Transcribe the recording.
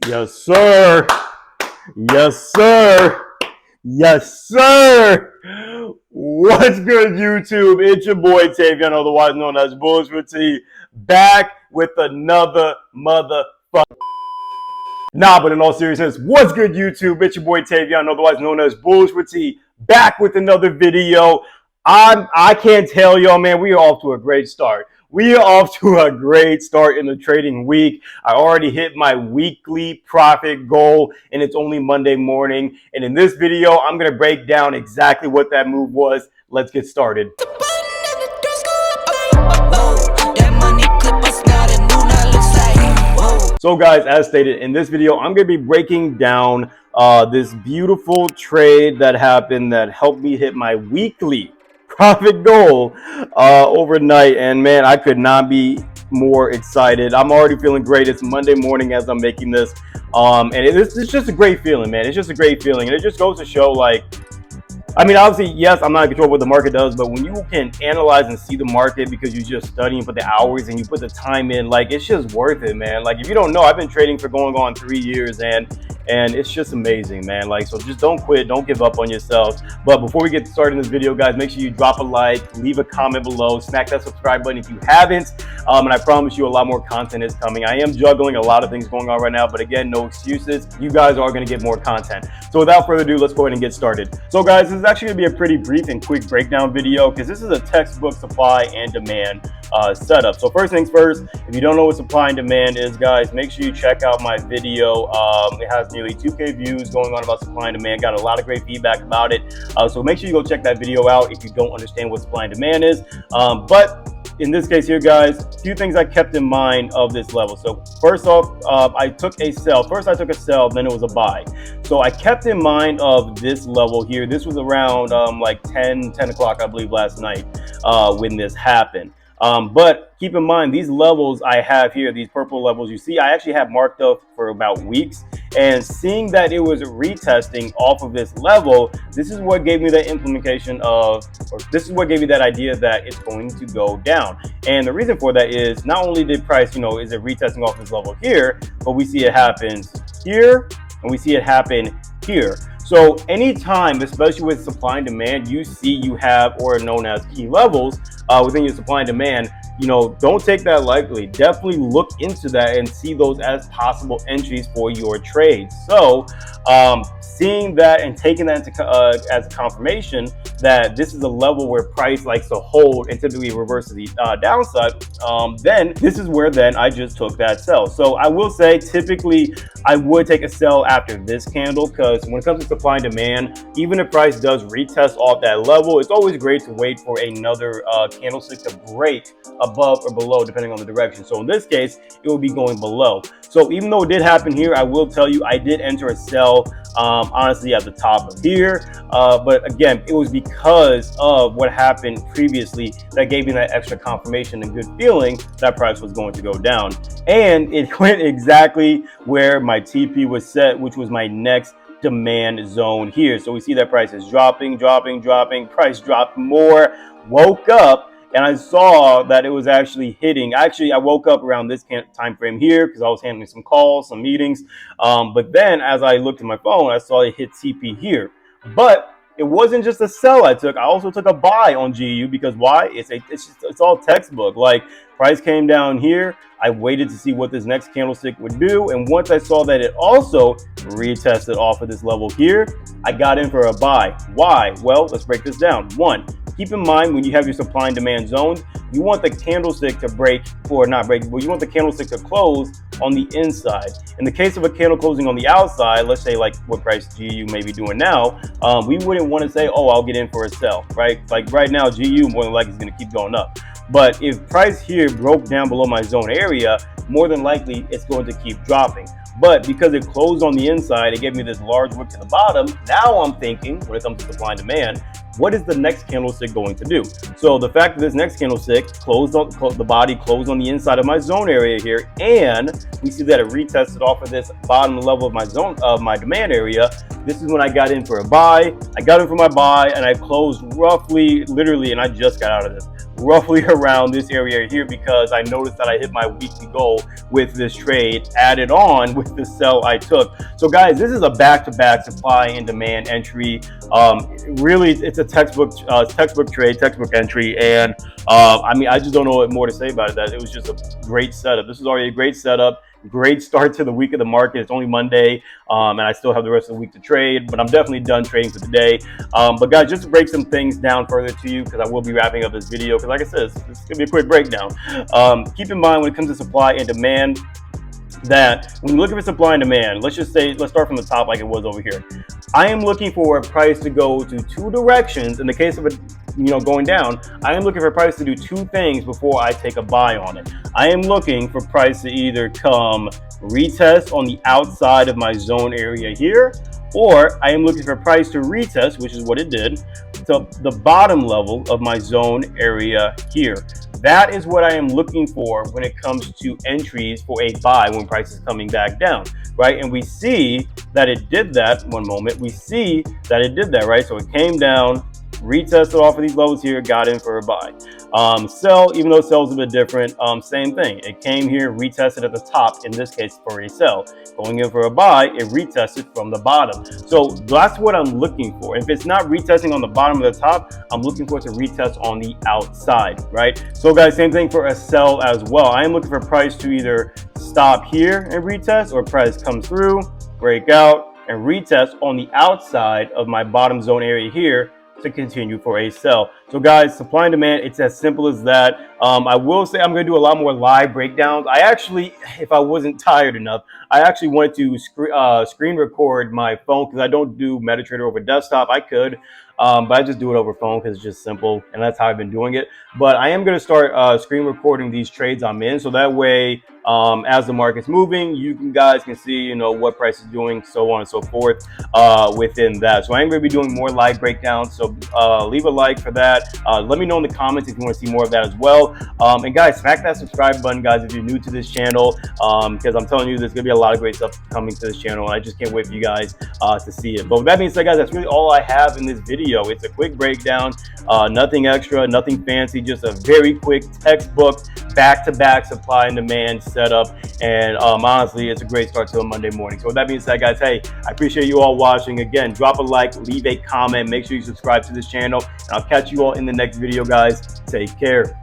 Yes, sir. Yes, sir. Yes, sir. What's good, YouTube? It's your boy Tavion, otherwise known as Bullish with T, back with another motherfucker. But in all seriousness, what's good, YouTube? It's your boy Tavion, otherwise known as Bullish with T, back with another video. I can't tell y'all, man, we are off to a great start. We are off to a great start in the trading week. I already hit my weekly profit goal, and it's only Monday morning. And in this video, I'm going to break down exactly what that move was. Let's get started. So guys, as stated in this video, I'm going to be breaking down this beautiful trade that happened that helped me hit my weekly profit goal overnight. And man, I could not be more excited. I'm already feeling great. It's Monday morning as I'm making this. And it's just a great feeling, man. It's just a great feeling. And it just goes to show, like, I mean, obviously, yes, I'm not in control of what the market does, but when you can analyze and see the market because you just study and put the hours and you put the time in, like, it's just worth it, man. Like, if you don't know, I've been trading for going on 3 years, and it's just amazing, man. Like, so just don't quit, don't give up on yourselves. But before we get started in this video, guys, make sure you drop a like, leave a comment below, smack that subscribe button if you haven't. And I promise you a lot more content is coming. I am juggling a lot of things going on right now, but again, no excuses. You guys are going to get more content. So without further ado, let's go ahead and get started. So guys, this is actually going to be a pretty brief and quick breakdown video because this is a textbook supply and demand setup. So first things first, if you don't know what supply and demand is, guys, make sure you check out my video. It has nearly 2K views going on about supply and demand. Got a lot of great feedback about it. So make sure you go check that video out if you don't understand what supply and demand is. But in this case here, guys, a few things I kept in mind of this level. So first off, I took a sell. First I took a sell, then it was a buy. So I kept in mind of this level here. This was around like 10 o'clock, I believe, last night when this happened. But keep in mind, these levels I have here, these purple levels you see, I actually have marked up for about weeks. And seeing that it was retesting off of this level, this is what gave me the implementation of, or this is what gave me that idea that it's going to go down. And the reason for that is not only did price, is it retesting off this level here, but we see it happens here and we see it happen here. So anytime, especially with supply and demand, you have or are known as key levels within your supply and demand, don't take that lightly. Definitely look into that and see those as possible entries for your trades. So seeing that and taking that into, as a confirmation that this is a level where price likes to hold and typically reverses the downside, then this is where then I just took that sell. So I will say typically I would take a sell after this candle, because when it comes to supply and demand, even if price does retest off that level, it's always great to wait for another candlestick to break above or below depending on the direction. So in this case, it will be going below. So even though it did happen here, I will tell you I did enter a sell honestly at the top of here, but again, it was because of what happened previously that gave me that extra confirmation and good feeling that price was going to go down. And it went exactly where my TP was set, which was my next demand zone here. So we see that price is dropping, price dropped more, woke up, and I saw that it was actually hitting. Actually, I woke up around this time frame here because I was handling some calls, some meetings. But then as I looked at my phone, I saw it hit TP here. But it wasn't just a sell I took. I also took a buy on GU because why? It's all textbook. Like, price came down here. I waited to see what this next candlestick would do. And once I saw that it also retested off of this level here, I got in for a buy. Why? Well, let's break this down. One, keep in mind when you have your supply and demand zones, you want the candlestick to break, or not break, but you want the candlestick to close on the inside. In the case of a candle closing on the outside, let's say like what price GU may be doing now, we wouldn't want to say, oh, I'll get in for a sell, right? Like right now, GU more than likely is going to keep going up. But if price here broke down below my zone area, more than likely it's going to keep dropping. But because it closed on the inside, it gave me this large wick to the bottom. Now I'm thinking, when it comes to supply and demand, what is the next candlestick going to do? So the fact that this next candlestick closed on the body, closed on the inside of my zone area here, and we see that it retested off of this bottom level of my zone of my demand area. This is when I got in for a buy. I got in for my buy, and I closed roughly, literally, and I just got out of this, roughly around this area here because I noticed that I hit my weekly goal with this trade added on with the sell I took. So guys, this is a back-to-back supply and demand entry. Really, it's a textbook trade, textbook entry, and I mean, I just don't know what more to say about it. That it was just a great setup. This is already a great setup. Great start to the week of the market. It's only Monday, and I still have the rest of the week to trade, but I'm definitely done trading for today. But guys, just to break some things down further to you, because I will be wrapping up this video, because like I said, it's gonna be a quick breakdown. Keep in mind when it comes to supply and demand, that when you're looking for supply and demand, let's start from the top like it was over here. I am looking for a price to go to two directions. In the case of it, going down, I am looking for a price to do two things before I take a buy on it. I am looking for price to either come retest on the outside of my zone area here, or I am looking for a price to retest, which is what it did, to the bottom level of my zone area here. That is what I am looking for when it comes to entries for a buy when price is coming back down, right? And we see that it did that. One moment, we see that it did that, right? So it came down, retested off of these levels here, got in for a buy. Sell, even though sell's a bit different, same thing. It came here, retested at the top, in this case for a sell. Going in for a buy, it retested from the bottom. So that's what I'm looking for. If it's not retesting on the bottom of the top, I'm looking for it to retest on the outside, right? So guys, same thing for a sell as well. I am looking for price to either stop here and retest, or price comes through, break out, and retest on the outside of my bottom zone area here to continue for a sell. So guys, supply and demand, it's as simple as that. I will say I'm going to do a lot more live breakdowns. I actually, if I wasn't tired enough, I actually wanted to screen record my phone, because I don't do MetaTrader over desktop. I could, but I just do it over phone because it's just simple, and that's how I've been doing it. But I am going to start screen recording these trades I'm in, so that way as the market's moving, you guys can see, what price is doing, so on and so forth within that. So I'm going to be doing more live breakdowns. So leave a like for that. Let me know in the comments if you want to see more of that as well. And guys, smack that subscribe button, guys, if you're new to this channel, because I'm telling you, there's going to be a lot of great stuff coming to this channel, and I just can't wait for you guys to see it. But with that being said, guys, that's really all I have in this video. It's a quick breakdown, nothing extra, nothing fancy, just a very quick textbook back-to-back supply and demand setup. And honestly, it's a great start to a Monday morning. So with that being said, guys, hey, I appreciate you all watching. Again, drop a like, leave a comment, make sure you subscribe to this channel, and I'll catch you all in the next video, guys. Take care.